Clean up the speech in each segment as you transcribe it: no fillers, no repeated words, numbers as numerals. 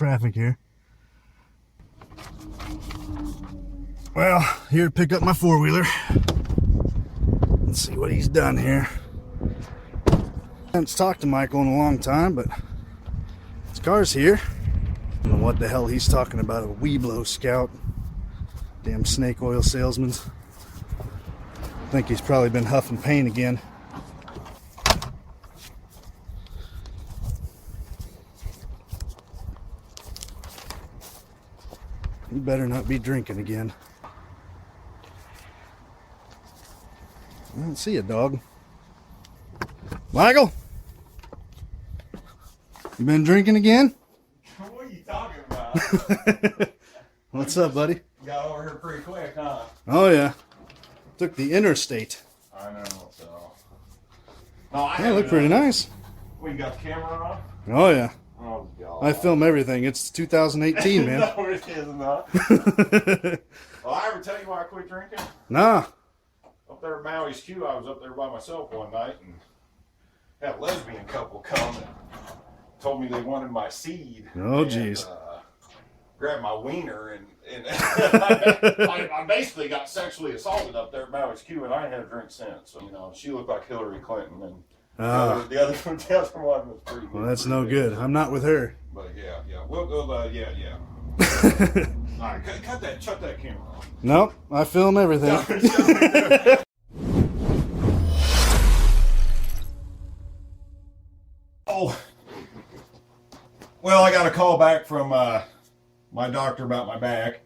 traffic here. Well, here to pick up my four-wheeler. Let's see what he's done here. I haven't talked to Michael in a long time, but his car's here. I don't know what the hell he's talking about, a Weeblo Scout. Damn snake oil salesman. I think he's probably been huffing paint again. You better not be drinking again. I don't see a dog. Michael? You been drinking again? What are you talking about? What's up, buddy? Got over here pretty quick, huh? Oh, yeah. Took the interstate. I know, so. No, Yeah, look pretty nice. We got the camera on? Oh, yeah. Oh, God. I film everything. It's 2018, man. No, it is not. Well, I ever tell you why I quit drinking? Nah. Up there at Maui's Q, I was up there by myself one night and had a lesbian couple come and told me they wanted my seed. Oh, jeez. Grabbed my wiener and I basically got sexually assaulted up there at Maui's Q, and I ain't had a drink since. So, you know, she looked like Hillary Clinton, and the other one was pretty good. Well, that's no good. I'm not with her. But yeah, yeah. All right, shut that camera off. Nope, I film everything. Oh, well, I got a call back from my doctor about my back.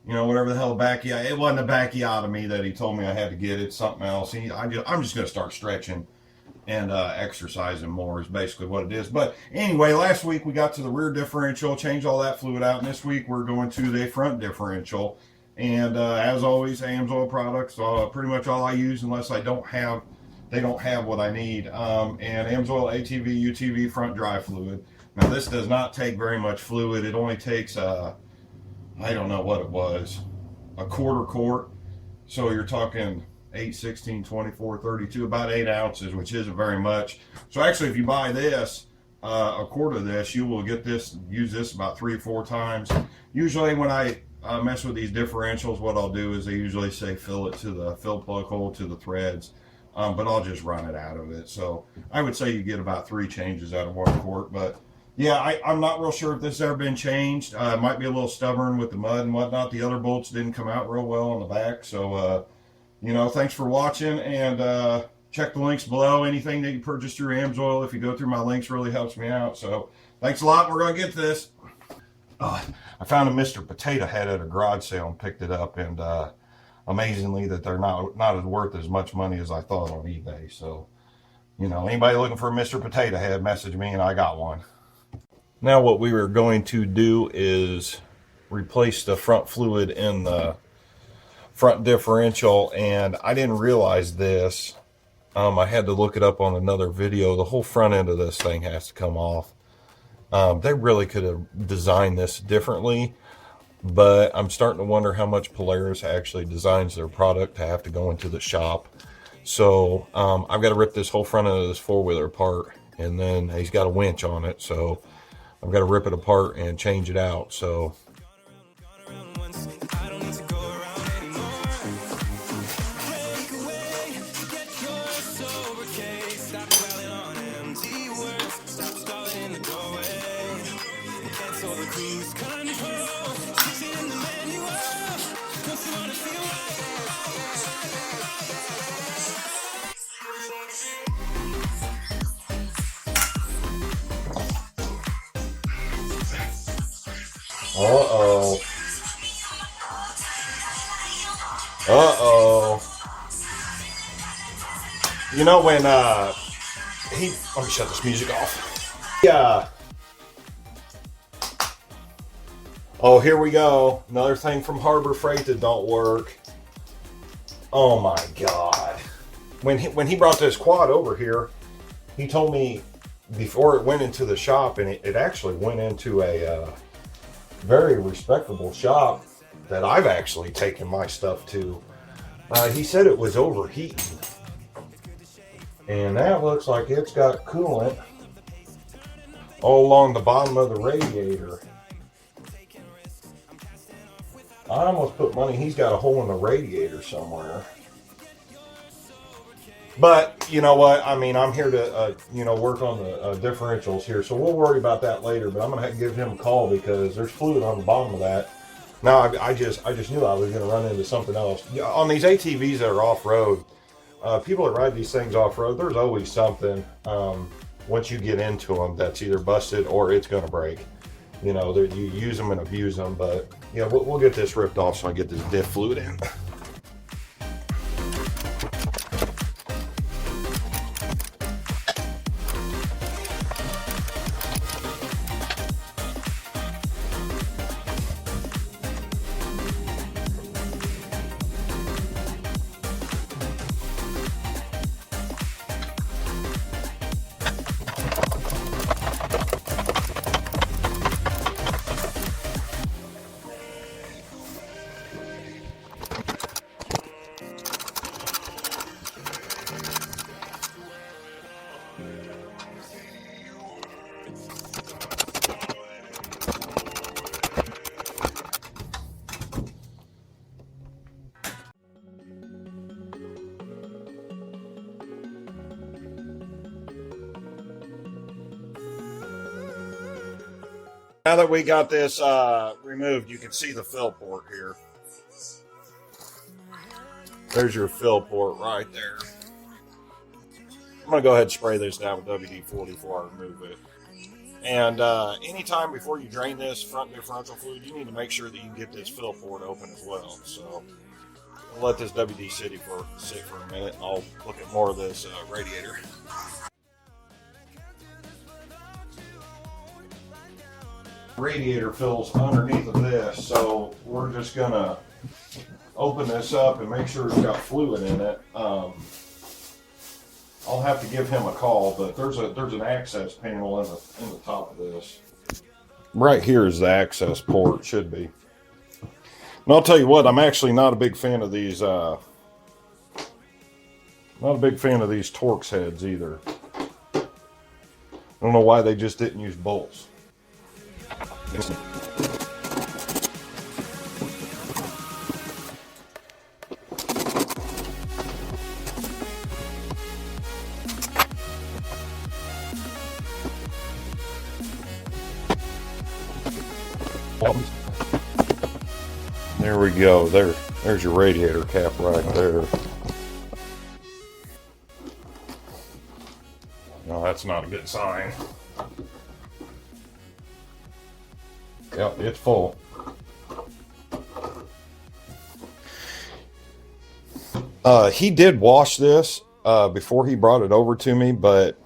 You know, whatever the hell it wasn't a backiotomy that he told me I had to get. It's something else. I'm just going to start stretching and exercising more is basically what it is. But anyway, last week we got to the rear differential, changed all that fluid out, and this week we're going to the front differential. And as always, Amsoil products, pretty much all I use unless they don't have what I need. And Amsoil Atv-Utv front dry fluid. Now this does not take very much fluid. It only takes I don't know what it was, a quarter quart. So you're talking 8, 16, 24, 32, about 8 ounces, which isn't very much. So actually, if you buy this, a quart of this, you will use this about 3 or 4 times. Usually when I mess with these differentials, what I'll do is they usually say fill it to the fill plug hole to the threads, but I'll just run it out of it. So I would say you get about 3 changes out of 1 quart, but yeah, I'm not real sure if this has ever been changed. It might be a little stubborn with the mud and whatnot. The other bolts didn't come out real well on the back, so you know, thanks for watching, and check the links below. Anything that you purchase through Amsoil, if you go through my links, really helps me out. So thanks a lot. We're going to get this. I found a Mr. Potato Head at a garage sale and picked it up, and amazingly that they're not as worth as much money as I thought on eBay. So, you know, anybody looking for a Mr. Potato Head, message me and I got one. Now what we were going to do is replace the front fluid in the front differential, and I didn't realize this. I had to look it up on another video. The whole front end of this thing has to come off. They really could have designed this differently, but I'm starting to wonder how much Polaris actually designs their product to have to go into the shop. So I've got to rip this whole front end of this four-wheeler apart, and then he's got a winch on it, so I've got to rip it apart and change it out. So Uh-oh. You know when, let me shut this music off. Yeah. Oh, here we go. Another thing from Harbor Freight that don't work. Oh my God. When he brought this quad over here, he told me before it went into the shop, and it actually went into a very respectable shop that I've actually taken my stuff to. He said it was overheating, and that looks like it's got coolant all along the bottom of the radiator. I almost put money he's got a hole in the radiator somewhere. But you know what? I mean, I'm here to you know, work on the differentials here, so we'll worry about that later. But I'm gonna have to give him a call because there's fluid on the bottom of that. Now I just knew I was gonna run into something else on these ATVs that are off road. People that ride these things off road, there's always something once you get into them that's either busted or it's gonna break. You know, you use them and abuse them, but yeah, we'll get this ripped off so I get this diff fluid in. Now that we got this removed, you can see the fill port here. There's your fill port right there. I'm going to go ahead and spray this down with WD-40 before I remove it. And anytime before you drain this front differential fluid, you need to make sure that you can get this fill port open as well. So I'll let this WD sit for a minute, and I'll look at more of this radiator. Radiator fills underneath of this, so we're just gonna open this up and make sure it's got fluid in it. I'll have to give him a call, but there's an access panel in the top of this. Right here is the access port, should be. And I'll tell you what, I'm actually not a big fan of these Torx heads either. I don't know why they just didn't use bolts. There we go. There's your radiator cap right there. No, that's not a good sign. Yep, it's full. He did wash this before he brought it over to me, but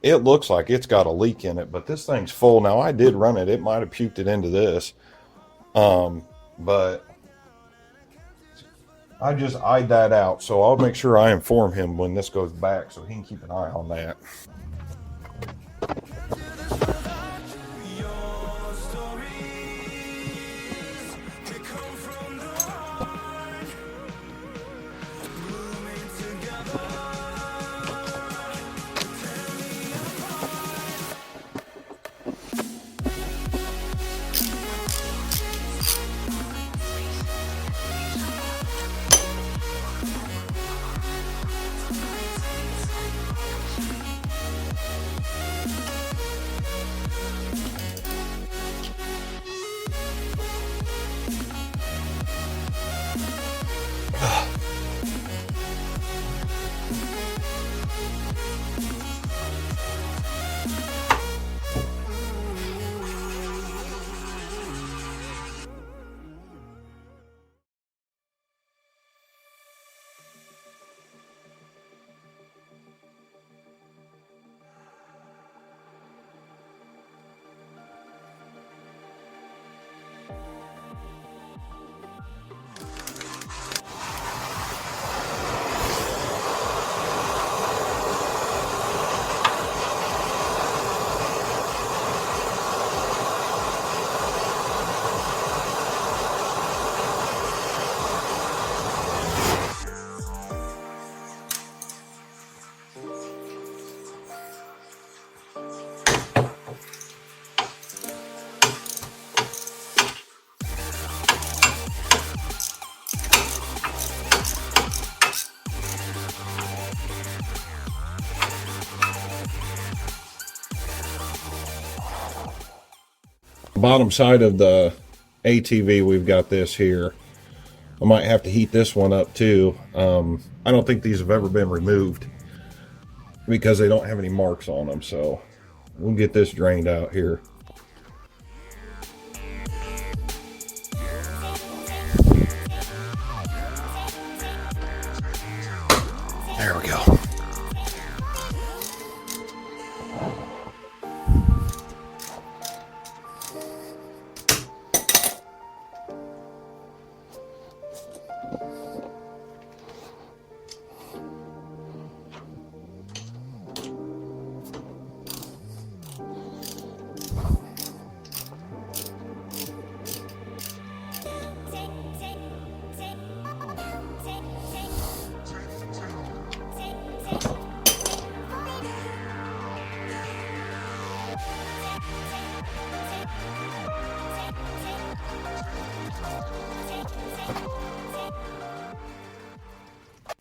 it looks like it's got a leak in it. But this thing's full. Now, I did run it. It might have puked it into this. But I just eyed that out. So I'll make sure I inform him when this goes back so he can keep an eye on that. Bottom side of the ATV, we've got this here. I might have to heat this one up too. I don't think these have ever been removed because they don't have any marks on them, so we'll get this drained out here. There we go.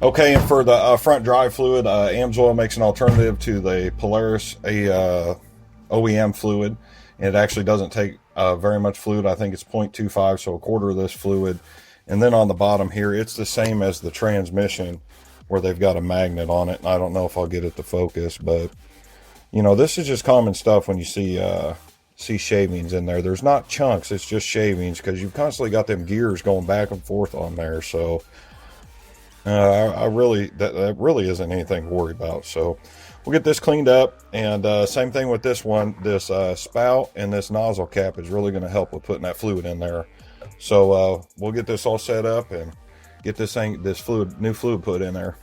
Okay, and for the front drive fluid, Amsoil makes an alternative to the Polaris OEM fluid. And it actually doesn't take very much fluid. I think it's 0.25, so a quarter of this fluid. And then on the bottom here, it's the same as the transmission where they've got a magnet on it. And I don't know if I'll get it to focus, but you know, this is just common stuff when you see shavings in there. There's not chunks, it's just shavings because you've constantly got them gears going back and forth on there. So I really, that really isn't anything to worry about. So we'll get this cleaned up, and same thing with this one. This spout and this nozzle cap is really going to help with putting that fluid in there. So we'll get this all set up and get this new fluid put in there.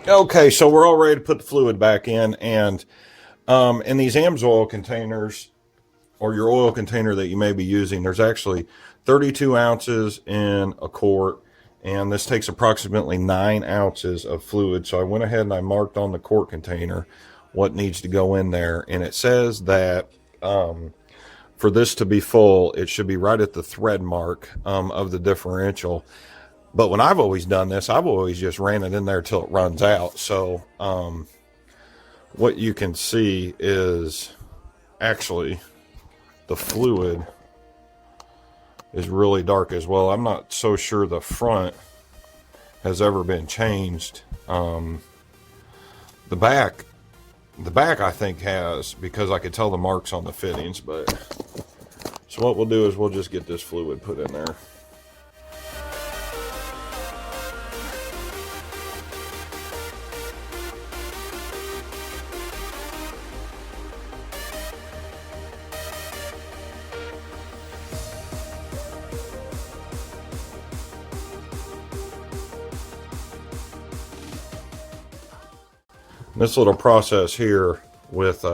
Okay, so we're all ready to put the fluid back in, and in these Amsoil containers, or your oil container that you may be using, there's actually 32 ounces in a quart, and this takes approximately 9 ounces of fluid. So I went ahead and I marked on the quart container what needs to go in there, and it says that for this to be full, it should be right at the thread mark of the differential. But when I've always done this, I've always just ran it in there till it runs out. So what you can see is actually the fluid is really dark as well. I'm not so sure the front has ever been changed. The back I think has, because I could tell the marks on the fittings. But so what we'll do is we'll just get this fluid put in there. This little process here with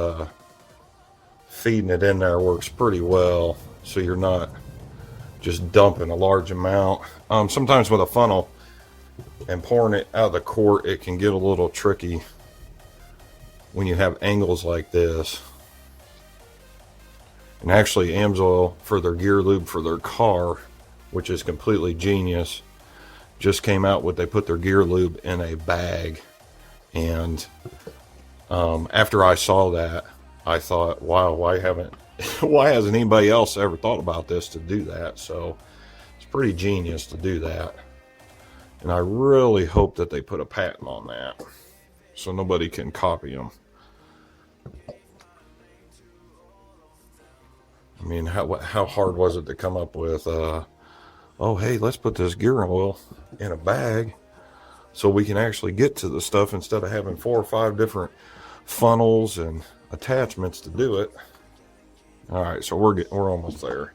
feeding it in there works pretty well, so you're not just dumping a large amount. Sometimes with a funnel and pouring it out of the quart, it can get a little tricky when you have angles like this. And actually Amsoil, for their gear lube for their car, which is completely genius, just came out with, they put their gear lube in a bag. And after I saw that, I thought, wow, why hasn't anybody else ever thought about this to do that? So it's pretty genius to do that. And I really hope that they put a patent on that so nobody can copy them. I mean, how hard was it to come up with, oh, hey, let's put this gear oil in a bag so we can actually get to the stuff instead of having 4 or 5 different funnels and attachments to do it. All right, so we're almost there.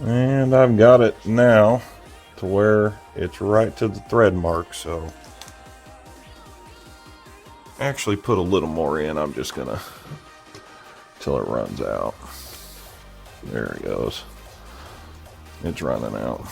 And I've got it now to where it's right to the thread mark, so actually put a little more in. I'm just gonna till it runs out. There it goes. It's running out.